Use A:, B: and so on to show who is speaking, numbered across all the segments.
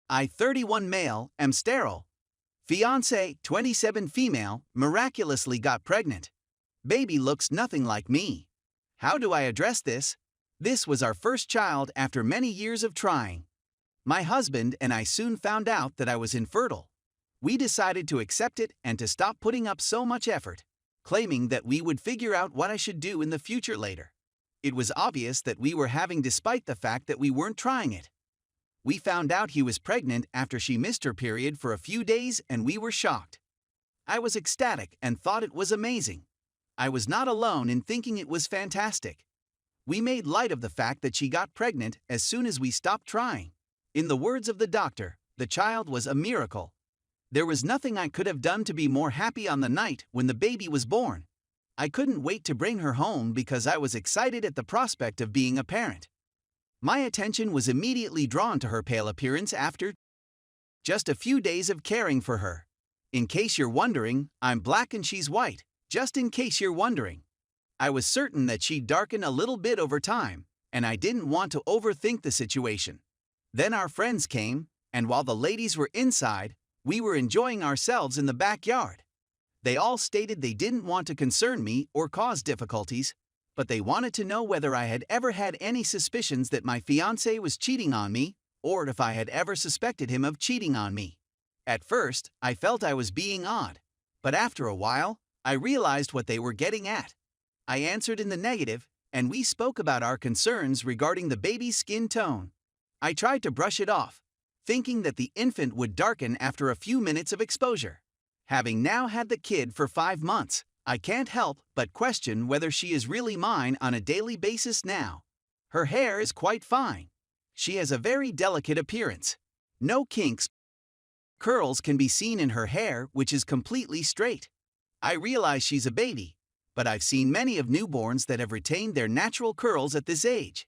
A: I, 31 male, am sterile. Fiancé, 27 female, miraculously got pregnant. Baby looks nothing like me. How do I address this? This was our first child after many years of trying. My husband and I soon found out that I was infertile. We decided to accept it and to stop putting up so much effort, claiming that we would figure out what I should do in the future later. It was obvious that we were having despite the fact that we weren't trying it. We found out he was pregnant after she missed her period for a few days and we were shocked. I was ecstatic and thought it was amazing. I was not alone in thinking it was fantastic. We made light of the fact that she got pregnant as soon as we stopped trying. In the words of the doctor, the child was a miracle. There was nothing I could have done to be more happy on the night when the baby was born. I couldn't wait to bring her home because I was excited at the prospect of being a parent. My attention was immediately drawn to her pale appearance after just a few days of caring for her. In case you're wondering, I'm black and she's white, just in case you're wondering. I was certain that she'd darken a little bit over time, and I didn't want to overthink the situation. Then our friends came, and while the ladies were inside, we were enjoying ourselves in the backyard. They all stated they didn't want to concern me or cause difficulties, but they wanted to know whether I had ever had any suspicions that my fiancé was cheating on me, or if I had ever suspected him of cheating on me. At first, I felt I was being odd, but after a while, I realized what they were getting at. I answered in the negative, and we spoke about our concerns regarding the baby's skin tone. I tried to brush it off, thinking that the infant would darken after a few minutes of exposure. Having now had the kid for 5 months, I can't help but question whether she is really mine on a daily basis now. Her hair is quite fine. She has a very delicate appearance. No kinks. Curls can be seen in her hair, which is completely straight. I realize she's a baby, but I've seen many of newborns that have retained their natural curls at this age.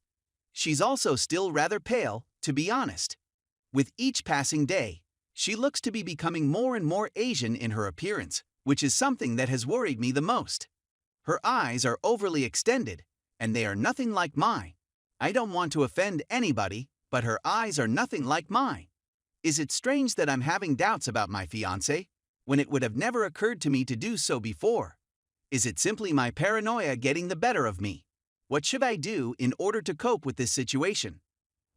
A: She's also still rather pale, to be honest. With each passing day, she looks to be becoming more and more Asian in her appearance, which is something that has worried me the most. Her eyes are overly extended, and they are nothing like mine. I don't want to offend anybody, but her eyes are nothing like mine. Is it strange that I'm having doubts about my fiancé, when it would have never occurred to me to do so before? Is it simply my paranoia getting the better of me? What should I do in order to cope with this situation?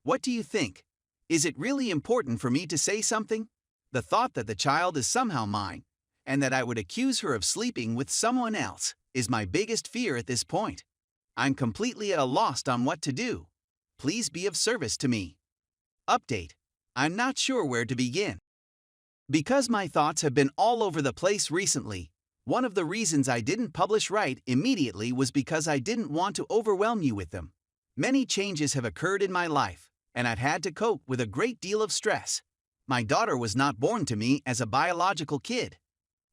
A: What do you think? Is it really important for me to say something? The thought that the child is somehow mine, and that I would accuse her of sleeping with someone else, is my biggest fear at this point. I'm completely at a loss on what to do. Please be of service to me. Update. I'm not sure where to begin. Because my thoughts have been all over the place recently, one of the reasons I didn't publish right immediately was because I didn't want to overwhelm you with them. Many changes have occurred in my life, and I've had to cope with a great deal of stress. My daughter was not born to me as a biological kid.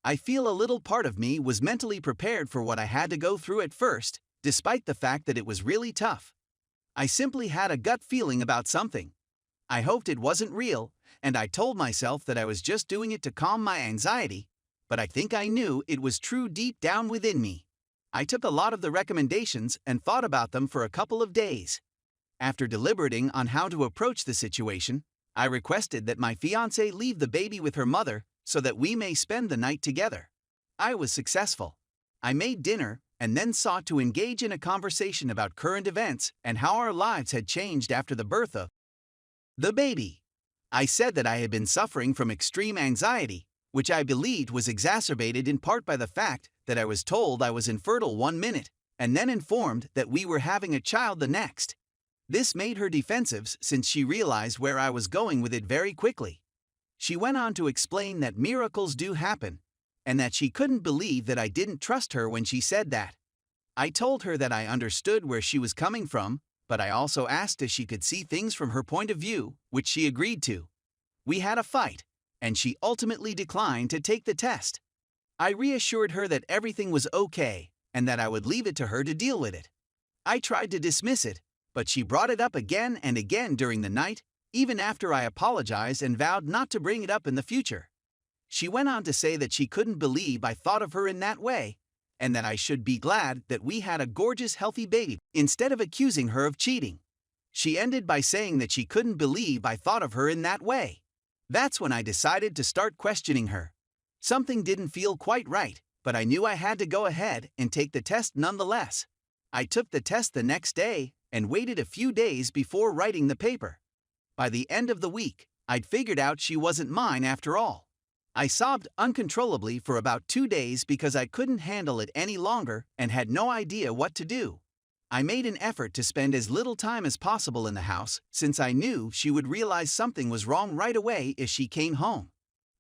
A: I feel a little part of me was mentally prepared for what I had to go through at first, despite the fact that it was really tough. I simply had a gut feeling about something. I hoped it wasn't real, and I told myself that I was just doing it to calm my anxiety, but I think I knew it was true deep down within me. I took a lot of the recommendations and thought about them for a couple of days. After deliberating on how to approach the situation, I requested that my fiancé leave the baby with her mother so that we may spend the night together. I was successful. I made dinner and then sought to engage in a conversation about current events and how our lives had changed after the birth of the baby. I said that I had been suffering from extreme anxiety, which I believed was exacerbated in part by the fact that I was told I was infertile 1 minute, and then informed that we were having a child the next. This made her defensive since she realized where I was going with it very quickly. She went on to explain that miracles do happen, and that she couldn't believe that I didn't trust her when she said that. I told her that I understood where she was coming from, but I also asked if she could see things from her point of view, which she agreed to. We had a fight, and she ultimately declined to take the test. I reassured her that everything was okay, and that I would leave it to her to deal with it. I tried to dismiss it, but she brought it up again and again during the night, even after I apologized and vowed not to bring it up in the future. She went on to say that she couldn't believe I thought of her in that way, and that I should be glad that we had a gorgeous healthy baby, instead of accusing her of cheating. She ended by saying that she couldn't believe I thought of her in that way. That's when I decided to start questioning her. Something didn't feel quite right, but I knew I had to go ahead and take the test nonetheless. I took the test the next day and waited a few days before writing the paper. By the end of the week, I'd figured out she wasn't mine after all. I sobbed uncontrollably for about 2 days because I couldn't handle it any longer and had no idea what to do. I made an effort to spend as little time as possible in the house since I knew she would realize something was wrong right away if she came home.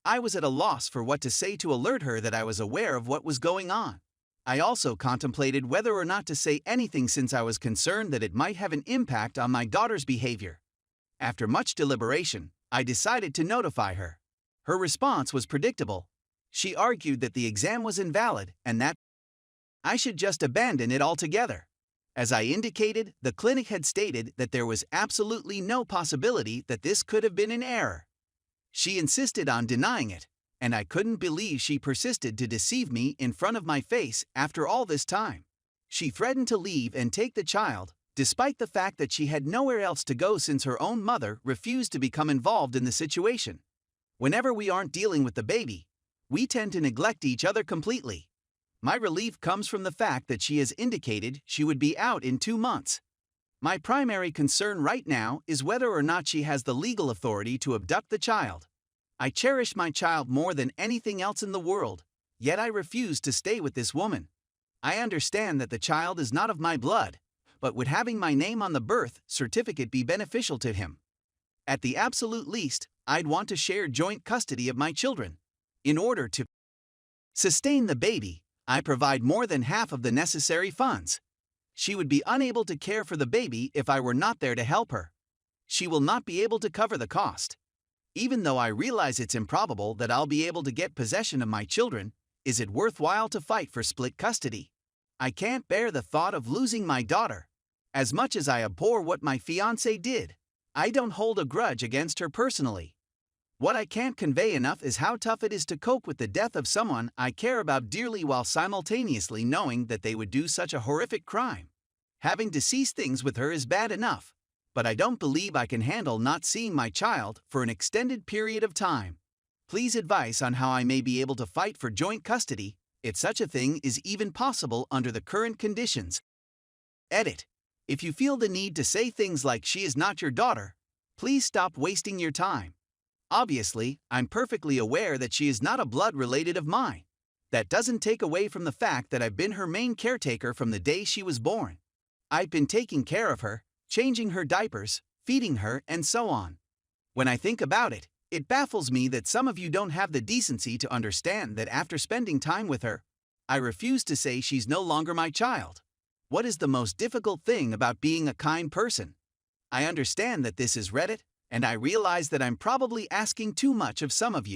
A: I was at a loss for what to say to alert her that I was aware of what was going on. I also contemplated whether or not to say anything since I was concerned that it might have an impact on my daughter's behavior. After much deliberation, I decided to notify her. Her response was predictable. She argued that the exam was invalid and that I should just abandon it altogether. As I indicated, the clinic had stated that there was absolutely no possibility that this could have been an error. She insisted on denying it, and I couldn't believe she persisted to deceive me in front of my face after all this time. She threatened to leave and take the child, despite the fact that she had nowhere else to go since her own mother refused to become involved in the situation. Whenever we aren't dealing with the baby, we tend to neglect each other completely. My relief comes from the fact that she has indicated she would be out in 2 months. My primary concern right now is whether or not she has the legal authority to abduct the child. I cherish my child more than anything else in the world, yet I refuse to stay with this woman. I understand that the child is not of my blood, but would having my name on the birth certificate be beneficial to him? At the absolute least, I'd want to share joint custody of my children. In order to sustain the baby, I provide more than half of the necessary funds. She would be unable to care for the baby if I were not there to help her. She will not be able to cover the cost. Even though I realize it's improbable that I'll be able to get possession of my children, is it worthwhile to fight for split custody? I can't bear the thought of losing my daughter. As much as I abhor what my fiancé did, I don't hold a grudge against her personally. What I can't convey enough is how tough it is to cope with the death of someone I care about dearly while simultaneously knowing that they would do such a horrific crime. Having to cease things with her is bad enough, but I don't believe I can handle not seeing my child for an extended period of time. Please advise on how I may be able to fight for joint custody, if such a thing is even possible under the current conditions. Edit. If you feel the need to say things like she is not your daughter, please stop wasting your time. Obviously, I'm perfectly aware that she is not a blood related of mine. That doesn't take away from the fact that I've been her main caretaker from the day she was born. I've been taking care of her, changing her diapers, feeding her, and so on. When I think about it, it baffles me that some of you don't have the decency to understand that after spending time with her, I refuse to say she's no longer my child. What is the most difficult thing about being a kind person? I understand that this is Reddit, and I realize that I'm probably asking too much of some of you.